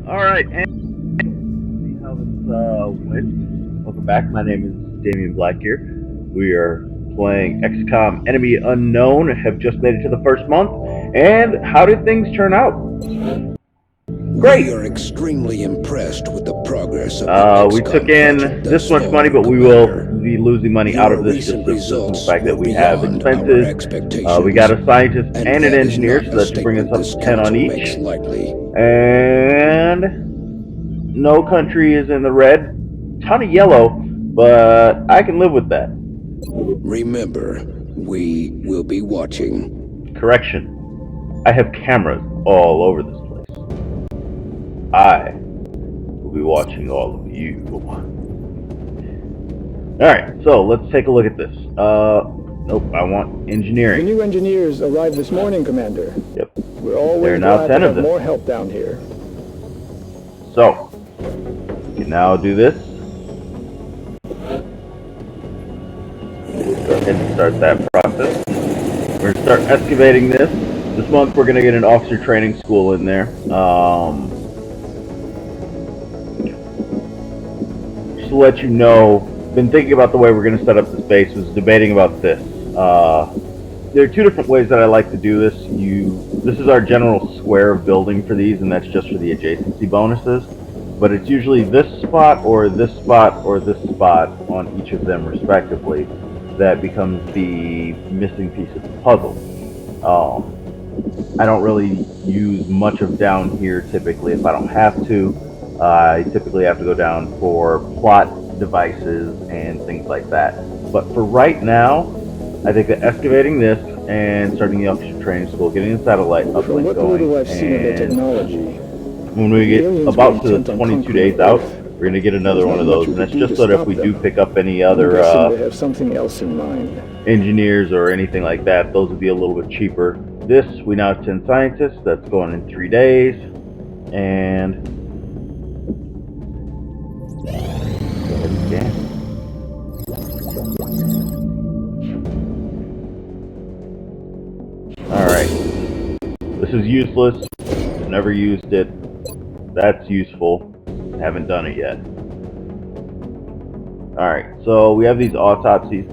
Alright, and see how this went. Welcome back. My name is Damian Black here. We are playing Xcom Enemy Unknown. Have just made it to the first month. And how did things turn out? Great! We are extremely impressed with the progress of the Xcom we took in project this thus much far, money, but we Commander. will be losing money out of Your this just recent from the results fact that were we have beyond our expenses. expectations. We got a scientist and an that is engineer, not so that should bring us statement up this to 10 on council each. makes lightly. And no country is in the red. Ton of yellow, but I can live with that. Remember, we will be watching. Correction. I have cameras all over this place. I will be watching all of you. Alright, so let's take a look at this. Nope, I want engineering. The new engineers arrived this morning, Commander. Yep. We're always There are now glad 10 to of have them. more help down here. So, we can now do this. Go ahead and start that process. We're going to start excavating this. This month we're going to get an officer training school in there. Just to let you know, been thinking about the way we're going to set up this base, was debating about this. There are two different ways that I like to do this. This is our general square of building for these, and that's just for the adjacency bonuses. But it's usually this spot or this spot or this spot on each of them respectively that becomes the missing piece of the puzzle. I don't really use much of down here typically if I don't have to. I typically have to go down for plot devices and things like that. But for right now, I think that excavating this and starting the officer training school, getting the satellite From uplink what going, little I've seen of the and technology, when we get aliens about were to intent the on 22 conquering days out, Earth. we're going to get another There's one not of much those, we and that's could do just to so that if stop we do them. pick up any I'm other guessing they have something else in mind. engineers or anything like that, those would be a little bit cheaper. This, we now have 10 scientists, that's going in 3 days, and go ahead and scan. Alright, this is useless, never used it, that's useful, haven't done it yet. Alright, so we have these autopsies.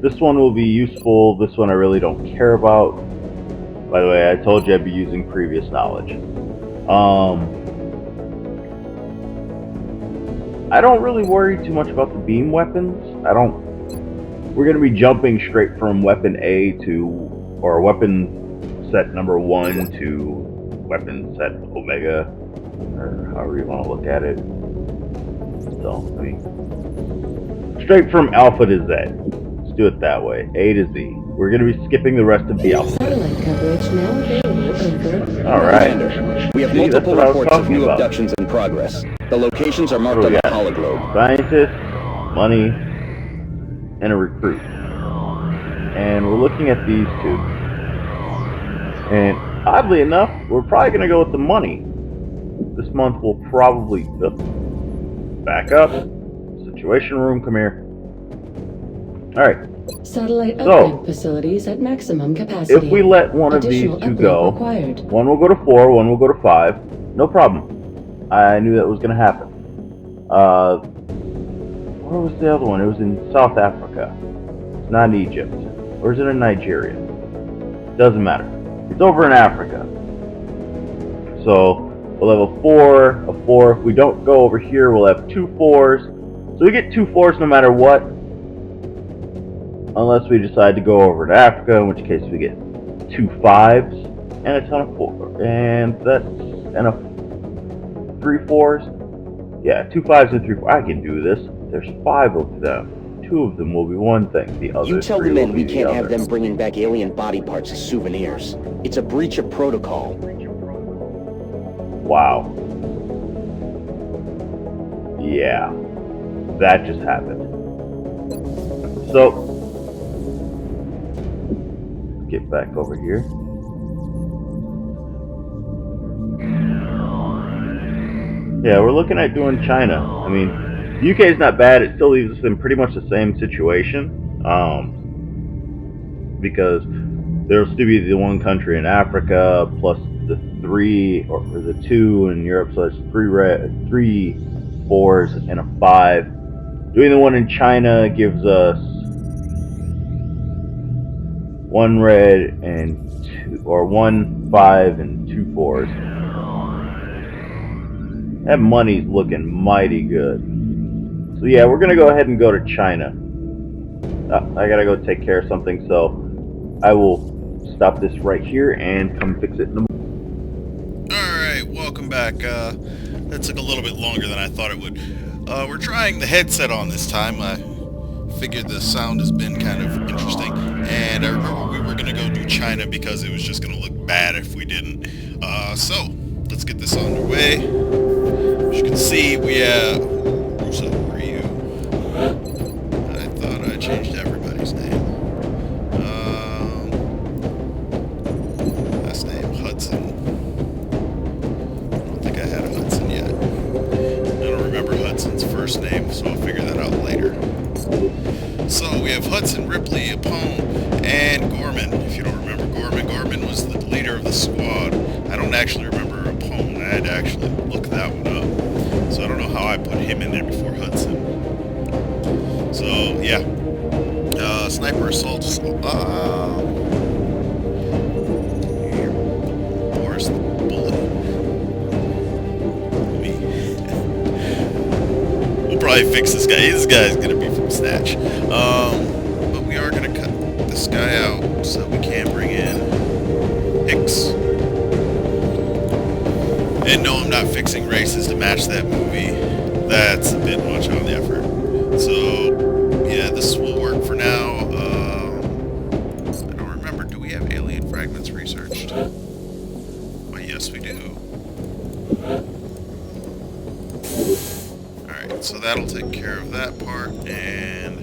This one will be useful, this one I really don't care about. By the way, I told you I'd be using previous knowledge. I don't really worry too much about the beam weapons. We're going to be jumping straight from weapon A to, or weapon set number 1 to weapon set Omega, or however you want to look at it. So, I mean, straight from Alpha to Z. Let's do it that way. A to Z. We're going to be skipping the rest of the Alpha. Satellite coverage now available. Alright. Commander, we have See, that's multiple what I was reports of talking new about. abductions in progress. The locations are marked What on do we the got? hologlobe. Scientist, money, and a recruit. And we're looking at these two. And oddly enough, we're probably going to go with the money. This month we'll probably back up. Situation room, come here. Alright. Satellite So, uplink facilities at maximum capacity. If we let one of these Additional two uplink go, required. one will go to 4, one will go to 5. No problem. I knew that was going to happen. Where was the other one? It was in South Africa. It's not in Egypt. Or is it in Nigeria? Doesn't matter. It's over in Africa. So, we'll have a 4, a 4. If we don't go over here, we'll have 2 4s. So we get 2 4s no matter what. Unless we decide to go over to Africa, in which case we get 2 5s and a ton of 4, and that's and a 3 4s. Yeah, 2 5s and 3 4s. I can do this. There's 5 of them. 2 of them will be one thing. The other You tell 3 the will men be we can't the have other. them bringing back alien body parts as souvenirs. It's a breach of protocol. Wow. Yeah, that just happened. So, get back over here. Yeah, we're looking at doing China. I mean, the UK is not bad. It still leaves us in pretty much the same situation. Because there'll still be the one country in Africa, plus the 3, or the 2 in Europe, so that's 3 4s and a 5. Doing the one in China gives us 1 red and 2, or 1 5 and 2 4s. That money's looking mighty good. So yeah, we're gonna go ahead and go to China. I gotta go take care of something, so I will stop this right here and come fix it in the morning. Alright, welcome back. That took a little bit longer than I thought it would. We're trying the headset on this time. I figured the sound has been kind of interesting. And I remember we were going to go do China because it was just going to look bad if we didn't. So, let's get this underway. As you can see, we have... Russo, where are you? I thought I changed everybody's name. Last name, Hudson. I don't think I had a Hudson yet. I don't remember Hudson's first name, so I'll figure that out later. So we have Hudson, Ripley, Apone, and Gorman. If you don't remember Gorman was the leader of the squad. I don't actually remember Apone. I had to actually look that one up. So I don't know how I put him in there before Hudson. So, yeah. Sniper assault. Where's the bullet? We'll probably fix this guy. This guy's gonna be from Snatch. But we are gonna cut this guy out so we can bring in Hicks. And no, I'm not fixing races to match that movie. That's a bit much on the effort. So, yeah, this will work for now. I don't remember. Do we have alien fragments researched? Why, yes, we do. Alright, so that'll take care of that part, and...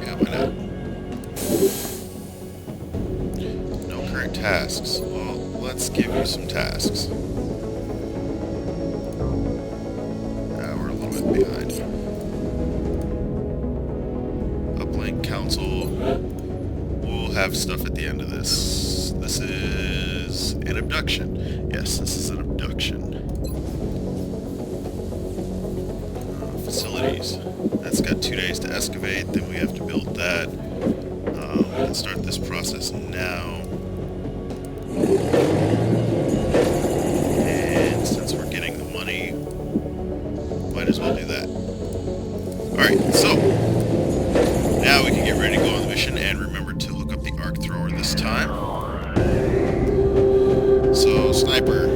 yeah, why not? No current tasks. Well, let's give you some tasks. We're a little bit behind. Uplink Council. We'll have stuff at the end of this. This is an abduction. Yes, this is an abduction. Facilities. That's got 2 days to excavate, then we have to build that. We can start this process now. And since we're getting the money, might as well do that. Alright, so now we can get ready to go on the mission, and remember to hook up the arc thrower this time. So, sniper,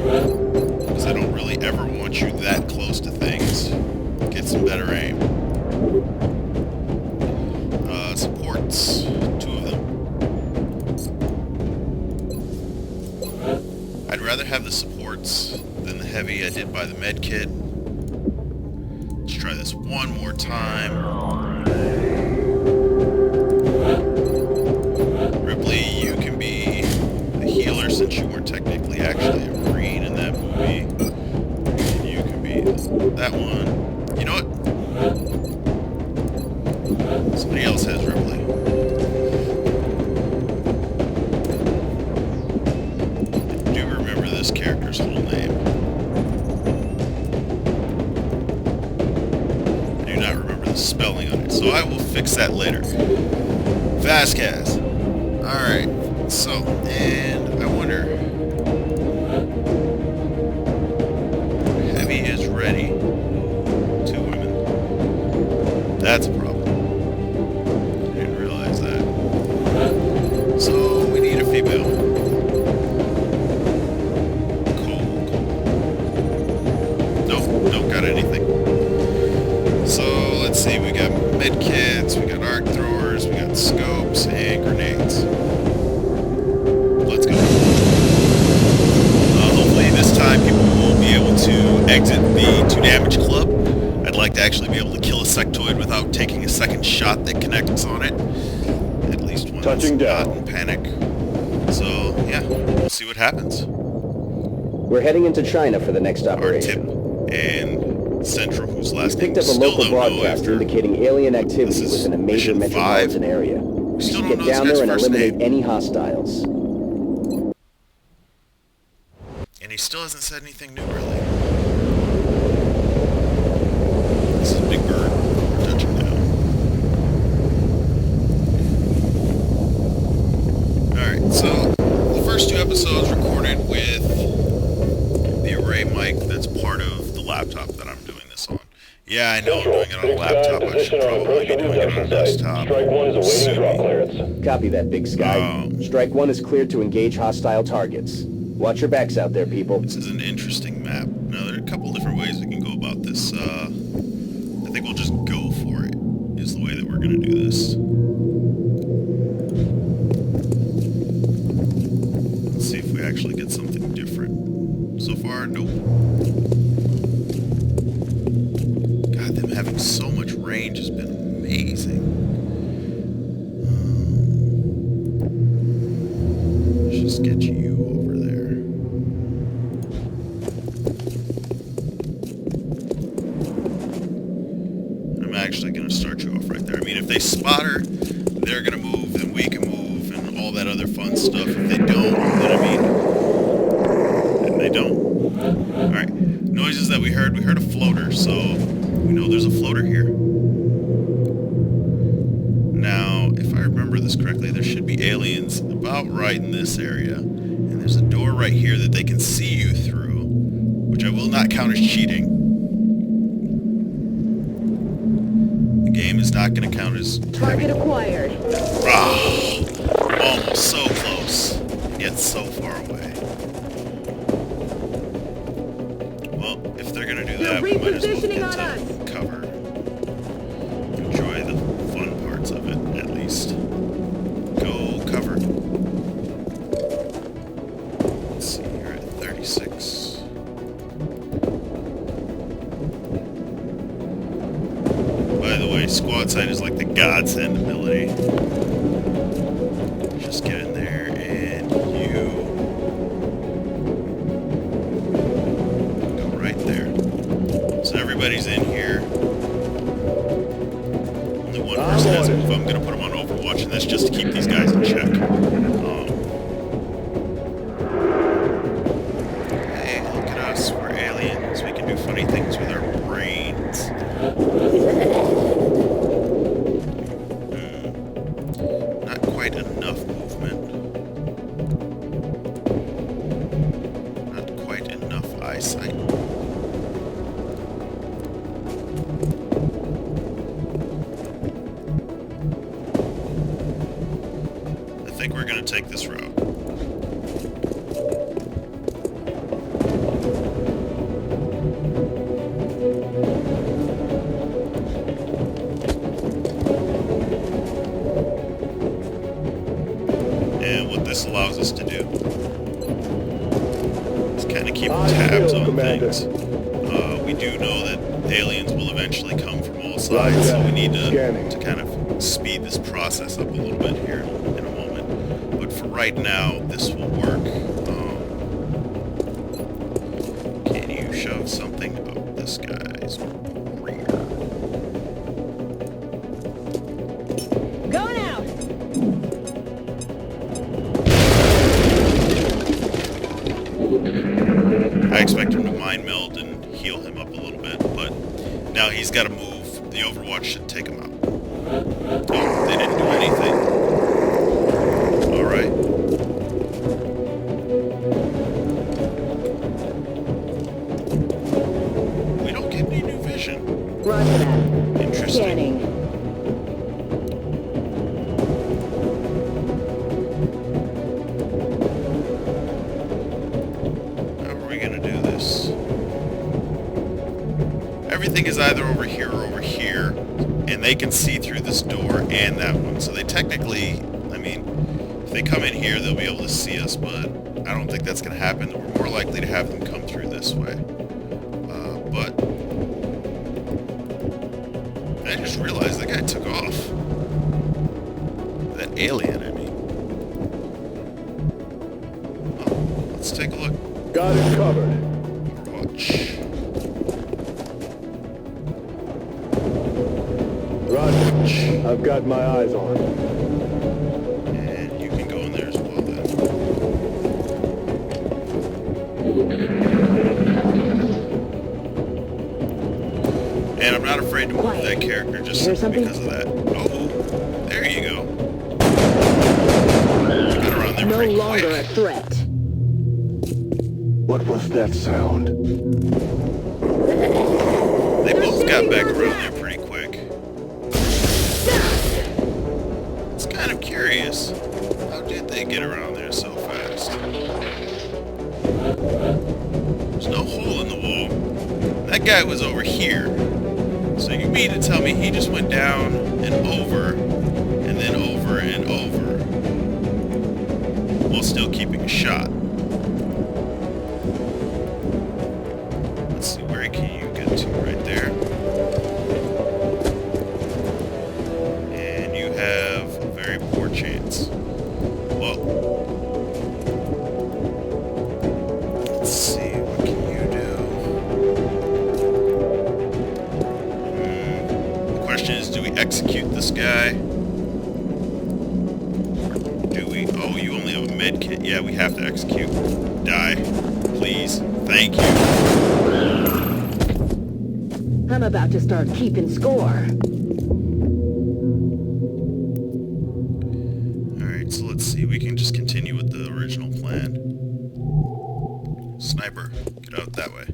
because I don't really ever want you that close to things. Get some better aim. Supports, 2 of them. I'd rather have the supports than the heavy. I did buy the med kit. Let's try this one more time. Ripley, you can be the healer since you weren't technically actually a Marine in that movie. And you can be that one. You know what? Somebody else has Ripley. I do remember this character's whole name. I do not remember the spelling on it, so I will fix that later. Vasquez. Alright, so, and I wonder... Heavy is ready. 2 women. That's a problem. I didn't realize that. So, we need a female. Cool. Nope, got anything. So, let's see, we got med kits, we got arc throwers, we got scopes, and grenades. Let's go. Hopefully this time people will be able to exit the 2 damage club. I'd like to actually be able to kill a sectoid without taking a second shot that connects on it. At least one Touching that's down. not in panic. So, yeah, we'll see what happens. We're heading into China for the next Our Tip operation. and Central, whose We last name picked we up a still local don't know broadcast after. indicating alien activity This is within a major mission 5. metropolitan area. We We still should don't get know down this there guy's and first eliminate name. any hostiles. And he still hasn't said anything new, really. This is a big bird we're touching now. Alright, so the first 2 episodes recorded with the array mic that's part of the laptop that I'm doing this on. Yeah, I know I'm doing it on a laptop. I should probably be doing it on a desktop. Strike 1 is awaiting drop clearance. Copy that, Big Sky. Strike 1 is cleared to engage hostile targets. Watch your backs out there, people. This is an interesting map. Now, there are a couple different ways we can go about this. I think we'll just go for it, is the way that we're going to do this. Let's see if we actually get something different. So far, nope. God, them having so much range has been amazing. Let's just get you over there. I'm actually going to start you off right there. I mean, if they spot her, they're going to move, then we can move, and all that other fun stuff. If they don't, then they don't. Alright, noises that we heard a floater, so we know there's a floater here. Now, if I remember this correctly, there should be aliens about right in this area, and there's a door right here that they can see you through, which I will not count as cheating. The game is not going to count as... Target acquired. Almost so close, yet so far away. Well, if they're going to do that, we might as well get to cover. Enjoy the fun parts of it, at least. Go cover. Let's see, you're at 36. By the way, squad sight is like the godsend ability. Just get in there and you go right there. So everybody's in here. Only one person has it. If I'm going to put them on Overwatch, and that's just to keep these guys in check. Hey, look at us. We're aliens. We can do funny things with our brains. Not quite enough movement. Not quite enough eyesight. I think we're going to take this route. And what this allows us to do is kind of keep tabs on things. We do know that aliens will eventually come from all sides, so we need to kind of speed this process up a little bit here in a moment. But for right now, this will work. Can you shove something up this guy's rear? Going out. I expect him to mind meld and heal him up a little bit, but now he's got to move. The Overwatch should take him out. Oh, they didn't do anything. Alright. We don't get any new vision. Roger that. Interesting. Scanning. How are we going to do this? Everything is either over here or over here, and they can see through this door and that one. So they technically, I mean, if they come in here, they'll be able to see us, but I don't think that's going to happen. We're more likely to have them come through this way. But I just realized that guy took off. That alien, I mean. Well, let's take a look. Got it covered. Overwatch. Roger. I've got my eyes on. And you can go in there as well then. And I'm not afraid to move that character just simply because of that. Oh, there you go. Got around there No pretty longer a quick. threat. What was that sound? They both got back around there pretty quick. It's kind of curious. How did they get around there so fast? There's no hole in the wall. That guy was over here. So you mean to tell me he just went down and over, and then over and over, while still keeping a shot? Let's see, where can you get to? Right there. And you have a very poor chance. Well, let's see, what can you do? The question is, do we execute this guy? Do we? Oh, you only have a med kit. Yeah, we have to execute. Die. Please. Thank you. I'm about to start keeping score. Alright, so let's see. We can just continue with the original plan. Sniper, get out that way.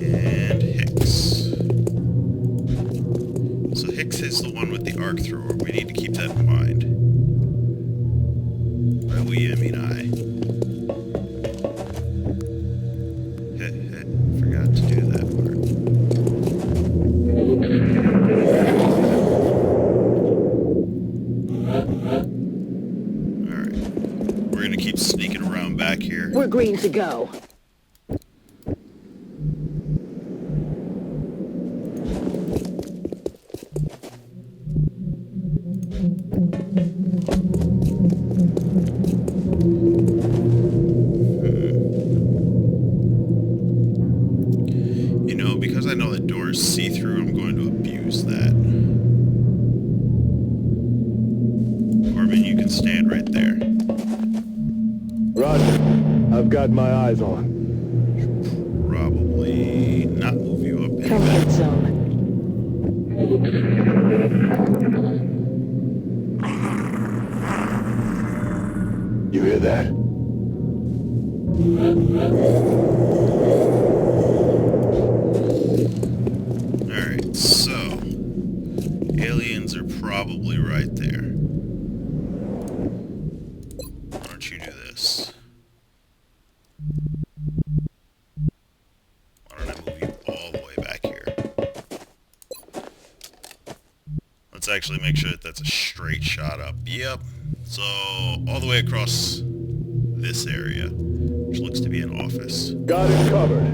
And Hicks. So Hicks is the one with the arc thrower. We need to keep that in mind. By we, I mean I. Forgot to do that part. Alright. We're gonna keep sneaking around back here. We're green to go. You know, because I know that door is see-through, I'm going to abuse that. Corbin, you can stand right there. Roger. I've got my eyes on. Probably not move you up any Comfort bit. zone. You hear that? Alright, so aliens are probably right there. Why don't you do this? Why don't I move you all the way back here? Let's actually make sure that that's a straight shot up. Yep. So, all the way across this area, which looks to be an office. Got it covered.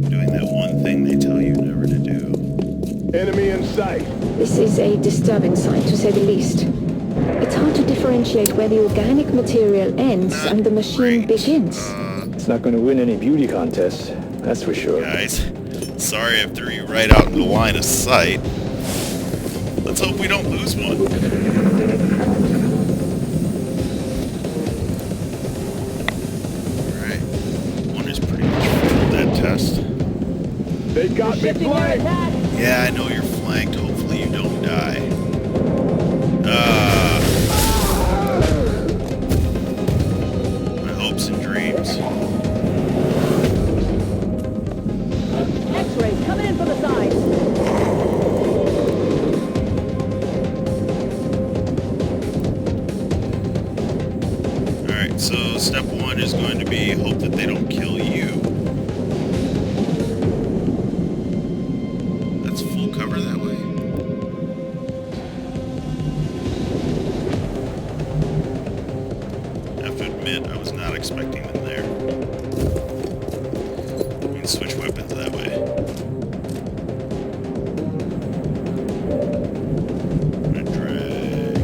Doing that one thing they tell you never to do. Enemy in sight. This is a disturbing sight, to say the least. It's hard to differentiate where the organic material ends Not and the machine great. begins. It's not going to win any beauty contests, that's for sure. Guys, sorry I threw you right out in the line of sight. Let's hope we don't lose one. Alright. One is pretty much failed that test. They got me flanked. Yeah, I know you're flanked. Hopefully you don't die. My hopes and dreams. X-rays coming in from the side. Alright, so step one is going to be hope that they don't kill you. That's full cover that way? I have to admit, I was not expecting them there. We can switch weapons that way. I'm gonna drag.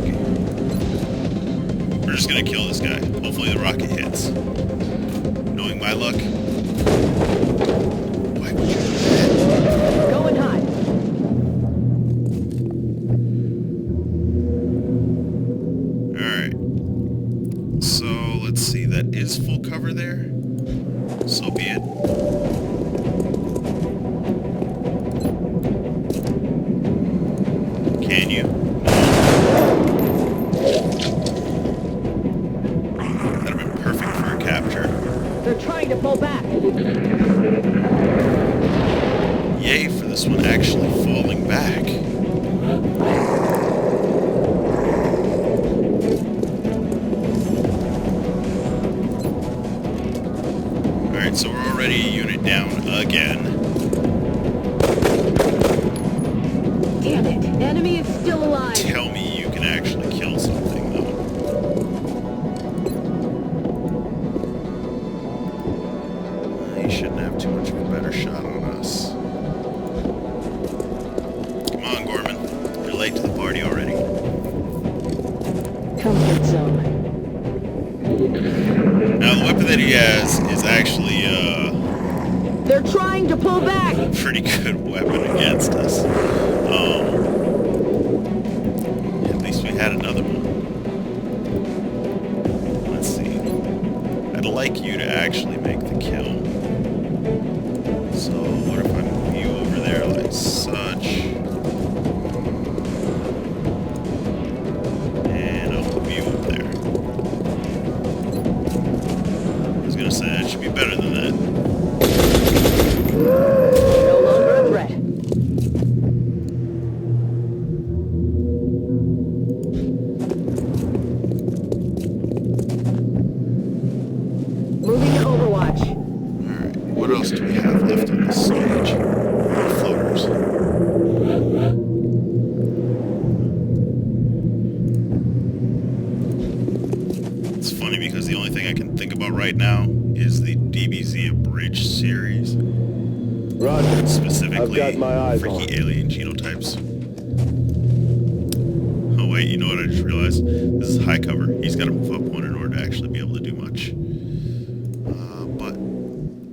We're just gonna kill this guy. Hopefully the rocket hits. Knowing my luck. this one actually falling back. Alright, so we're already a unit down again. Damn it! Enemy is still alive! Tell me you can actually kill something, though. He shouldn't have too much of a better shot on us. Come on, Gorman. You're late to the party already. Comfort zone. Now, the weapon that he has is actually, They're trying to pull back! a pretty good weapon against us. At least we had another one. Let's see. I'd like you to actually make the kill. So, what if I move you over there like such? And I'll move you over there. I was gonna say that should be better than that. No longer a threat. Moving to Overwatch. Alright, what else do we have left on this stage? Floaters. It's funny because the only thing I can think about right now is the DBZ Abridged series. Roger. Specifically, I've got my eyes freaky on. alien genotypes. Oh wait, you know what I just realized? This is high cover. He's got to move up one in order to actually be able to do much. But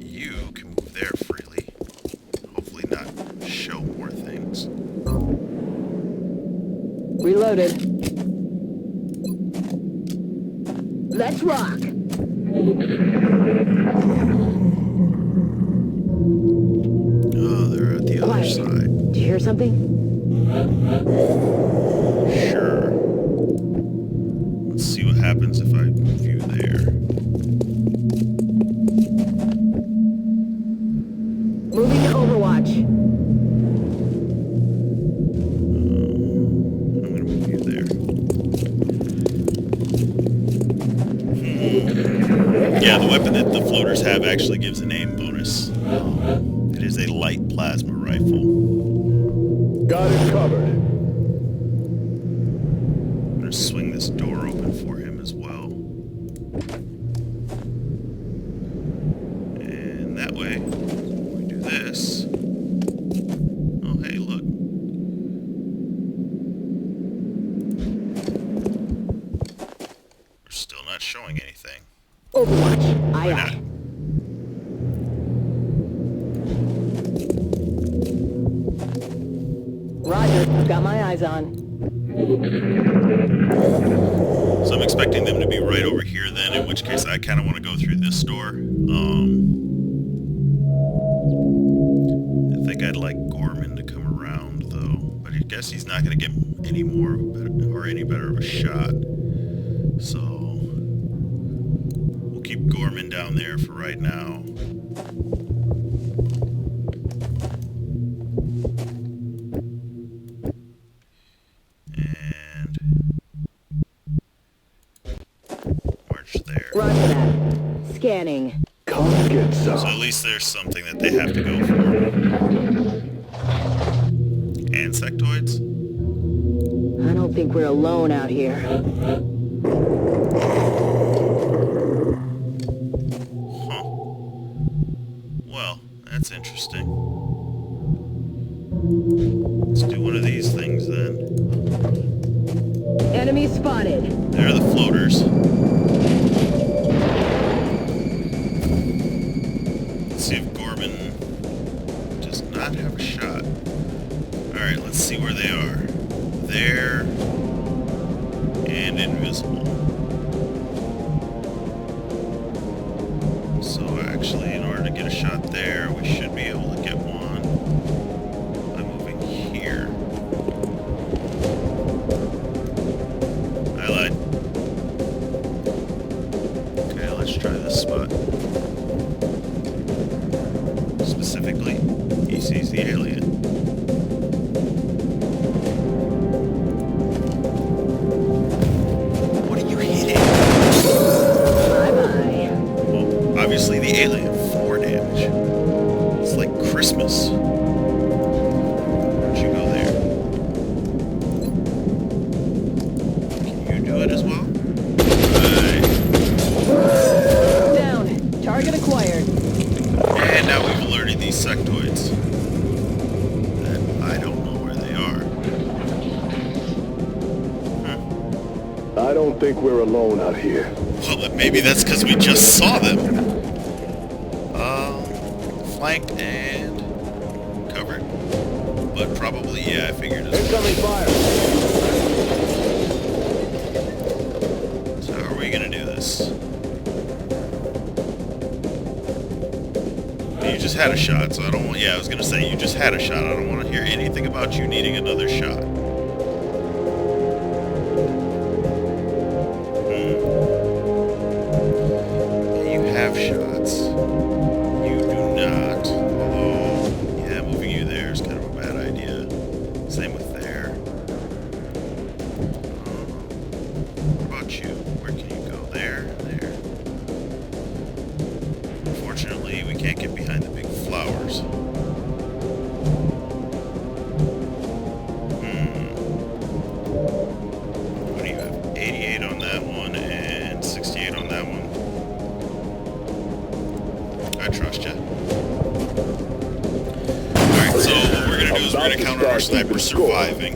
you can move there freely. Hopefully not show more things. Reloaded. Let's rock! Oh, they're at the other Quiet. side. Did you hear something? Sure. Let's see what happens if I move you there. Moving to Overwatch. I'm gonna move you there. Yeah, the weapon that the floaters have actually gives an aim bonus. It is a light plasma rifle. Got it covered. I'm gonna swing this door open for him as well. And that way, when we do this. Oh, hey, look. We're still not showing anything. Overwatch. Aye, Why not? aye. Roger. I've got my eyes on. So I'm expecting them to be right over here then, in which case I kind of want to go through this door. I think I'd like Gorman to come around though, but I guess he's not going to get any more or any better of a shot. So we'll keep Gorman down there for right now. And march there. Roger that. Scanning. Come get some. So at least there's something that they have to go for. Insectoids? I don't think we're alone out here. Huh. Well, that's interesting. Let's do one of these things then. Enemy spotted. There are the floaters. Let's see if Gorman does not have a shot. Alright, let's see where they are. There and invisible. So actually, in order to get a shot there, we should be able to get one by moving here. I lied. Okay, let's try this spot. Specifically, he sees the alien. Christmas. Why'd you go there? Can you do it as well? Down. Target acquired. And now we've alerted these sectoids. That I don't know where they are. I don't think we're alone out here. Well, then maybe that's because we just saw them. Flanked and covered. But probably, yeah, I figured as well. Incoming fire! So how are we gonna do this? You just had a shot, so I don't want... Yeah, I was gonna say, you just had a shot. I don't want to hear anything about you needing another shot. You have shots. You do not. Although, yeah, moving you there is kind of a bad idea. Same with there. What about you? Where can you go? There, there. Unfortunately, we can't get behind the big flowers. What do you have? 88 on that one and 68 on that one. I trust you. Alright, so what we're going to do is we're going to count on our sniper surviving.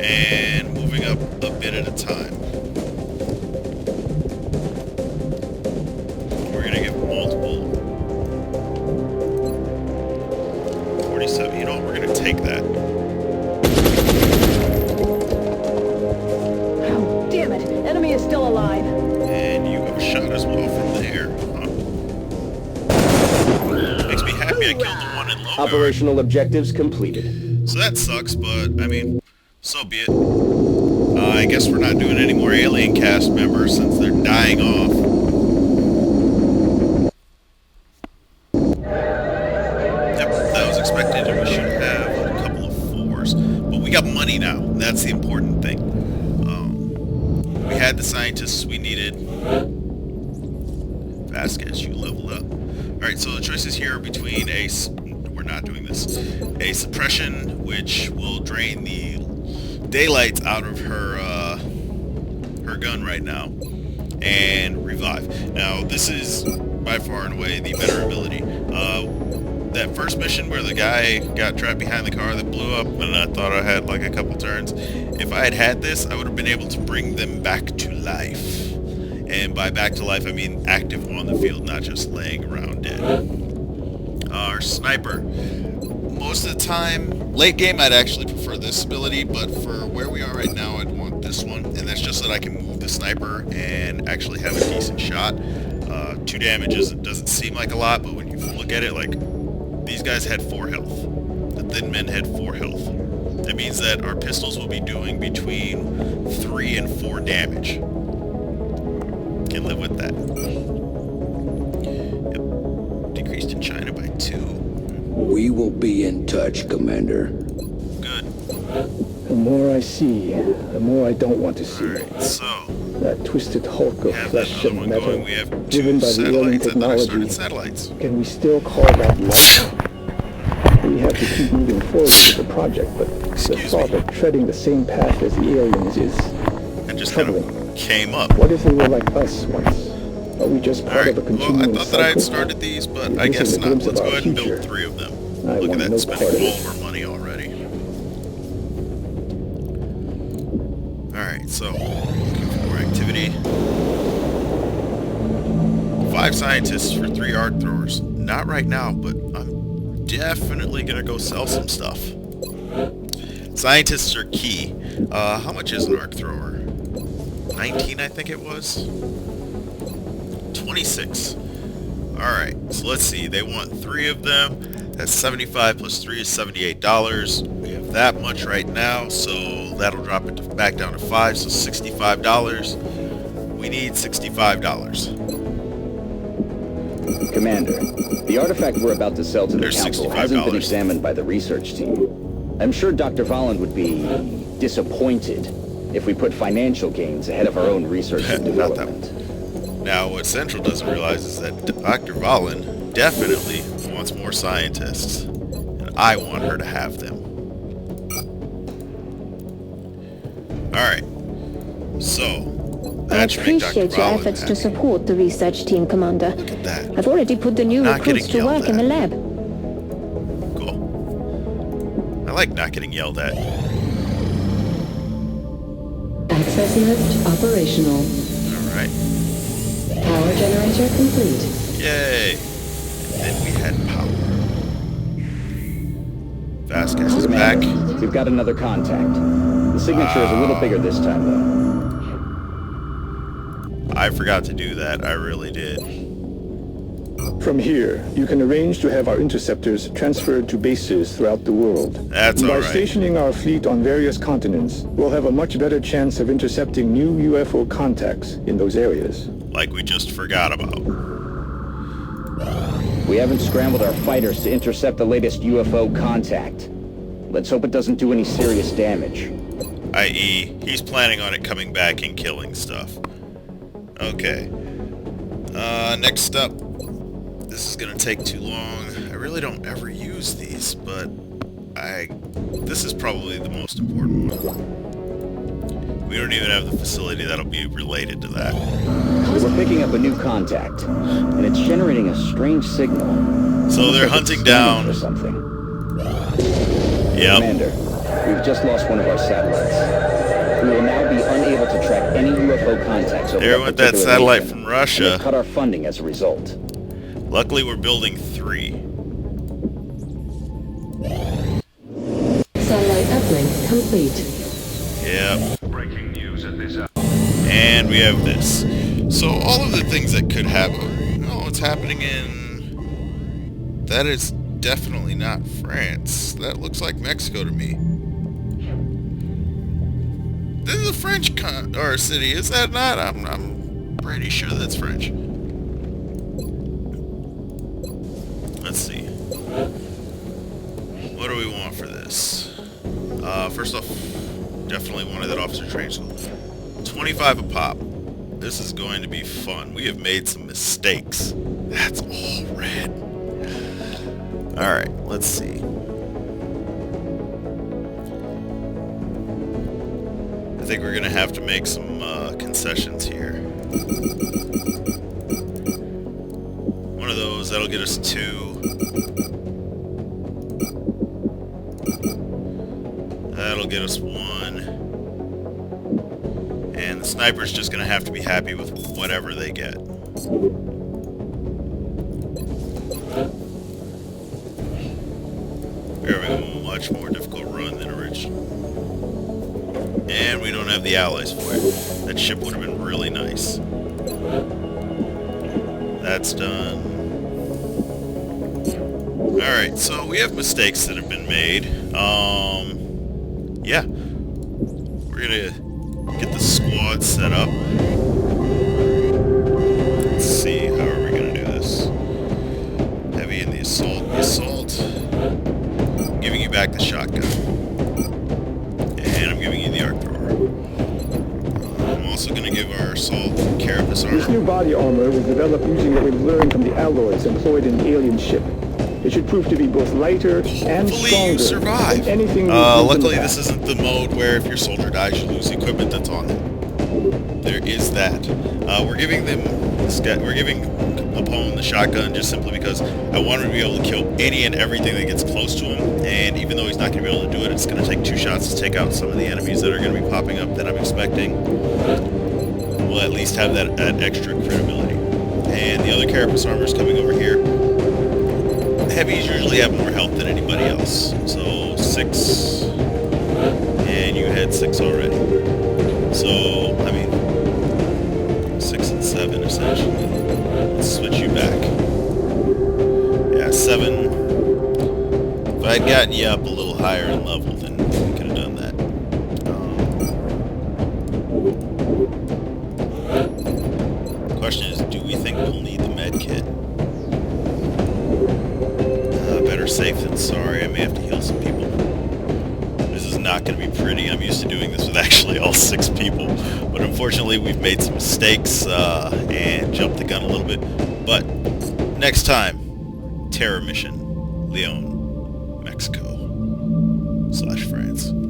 And moving up a bit at a time. We're going to get multiple 47. You know what? We're going to take that. Oh, damn it. Enemy is still alive. And you have a shot as well from there. Huh? Makes me happy I killed the one in low guard. Operational objectives completed. So that sucks, but, I mean, so be it. I guess we're not doing any more alien cast members since they're dying off. Yep, that was expected, and we should have a couple of 4s. But we got money now. That's the important thing. We had the scientists we needed. Vasquez, you leveled up. Alright, so the choices here are between we're not doing this. A suppression, which will drain the daylights out of her gun right now, and revive. Now, this is by far and away the better ability. That first mission where the guy got trapped behind the car that blew up, and I thought I had like a couple turns. If I had had this, I would have been able to bring them back to life. And by back to life, I mean active on the field, not just laying around dead. Our sniper. Most of the time, late game, I'd actually prefer this ability, but for where we are right now, I'd want this one. And that's just that I can move the sniper and actually have a decent shot. 2 damage doesn't seem like a lot, but when you look at it, like, these guys had 4 health. The thin men had 4 health. That means that our pistols will be doing between 3 and 4 damage. Can live with that. Yep. Decreased in China by 2. We will be in touch, Commander. Good. The more I see, the more I don't want to see. Alright, so That twisted hulk of have that flesh other and one metal, going. We have driven 2 by the alien satellites. I thought I technology. started satellites. Can we still call that life? We have to keep moving forward with the project, but the Excuse thought me. of treading the same path as the aliens is And just kind troubling. of came up. What if they were like us once? Are we just part Alright, of a well, continuing I thought that I had cycle? started these, but I This guess is a not. glimpse of Let's go our ahead and future. build 3 of them. I Look want at that, no spending part of all it. of our money already. Alright, so, looking for more activity. 5 scientists for 3 arc throwers. Not right now, but I'm definitely gonna go sell some stuff. Scientists are key. How much is an arc thrower? 19, I think it was? 26. Alright, so let's see. They want 3 of them. That's 75 plus 3 is $78. We have that much right now, so that'll drop it back down to 5, so $65. We need $65. Commander, the artifact we're about to sell to the There's Council hasn't been $65. examined by the research team. I'm sure Dr. Volland would be disappointed if we put financial gains ahead of our own research and Not that development. Now, what Central doesn't realize is that Dr. Volland definitely wants more scientists, and I want her to have them. Alright, so I that should make Dr. appreciate your Rollins efforts to happy. support the research team, Commander. Look at that. I've already put the new Not recruits getting to work in the yelled lab. Cool. I like not getting yelled at. Access nest operational. Alright. Power generator complete. Yay! And then we had power. Vasquez is back. Commander, we've got another contact. The signature is a little bigger this time, though. I forgot to do that. I really did. From here, you can arrange to have our interceptors transferred to bases throughout the world. That's By alright. stationing our fleet on various continents, we'll have a much better chance of intercepting new UFO contacts in those areas. Like we just forgot about. We haven't scrambled our fighters to intercept the latest UFO contact. Let's hope it doesn't do any serious damage. I.e., he's planning on it coming back and killing stuff. Okay. Next up. This is gonna take too long. I really don't ever use these, but this is probably the most important one. We don't even have the facility that'll be related to that. We're picking up a new contact, and it's generating a strange signal. So they're hunting down for something. Yep. Commander, we've just lost one of our satellites. We will now be unable to track any UFO contacts over There went that particular satellite region, from and Russia. they've cut our funding as a result. Luckily, we're building 3. Satellite uplink complete. Yep. Breaking news at this hour. And we have this. So all of the things that could happen. Oh, it's happening in. That is definitely not France. That looks like Mexico to me. This is a French or city, is that not? I'm pretty sure that's French. Let's see. What do we want for this? First off, definitely wanted that officer training school. 25 a pop. This is going to be fun. We have made some mistakes. That's all red. Alright, let's see. I think we're going to have to make some concessions here. One of those, that'll get us 2. That'll get us 1. And the sniper's just going to have to be happy with whatever they get. We're having a much more difficult run than original. And we don't have the allies for it. That ship would have been really nice. That's done. Alright, so we have mistakes that have been made. Yeah. We're gonna get the squad set up. Let's see, how are we gonna do this? Heavy in the assault. The assault. I'm giving you back the shotgun. And I'm giving you the arc thrower. I'm also gonna give our assault carapace armor. This new body armor was developed using what we've learned from the alloys employed in the alien ship. It should prove to be both lighter and Hopefully stronger you survive. than anything we've used in the Luckily this past. isn't the mode where if your soldier dies you lose the equipment that's on them. There is that. We're giving Capone the shotgun just simply because I want him to be able to kill any and everything that gets close to him, and even though he's not going to be able to do it, it's going to take 2 shots to take out some of the enemies that are going to be popping up that I'm expecting. We'll at least have that extra credibility. And the other carapace armor is coming over here. Heavies usually have more health than anybody else. So 6, and you had 6 already. So, I mean, 6 and 7 essentially. Let's switch you back. Yeah, 7. If I'd gotten you up a little higher in level, then we could have done that. Question is, do we think we'll need the med kit? Better safe than sorry. I may have to heal some people. This is not going to be pretty. I'm used to doing this with actually all 6 people. But unfortunately, we've made some mistakes and jumped the gun a little bit. But next time, Terror Mission, Leon, Mexico /France.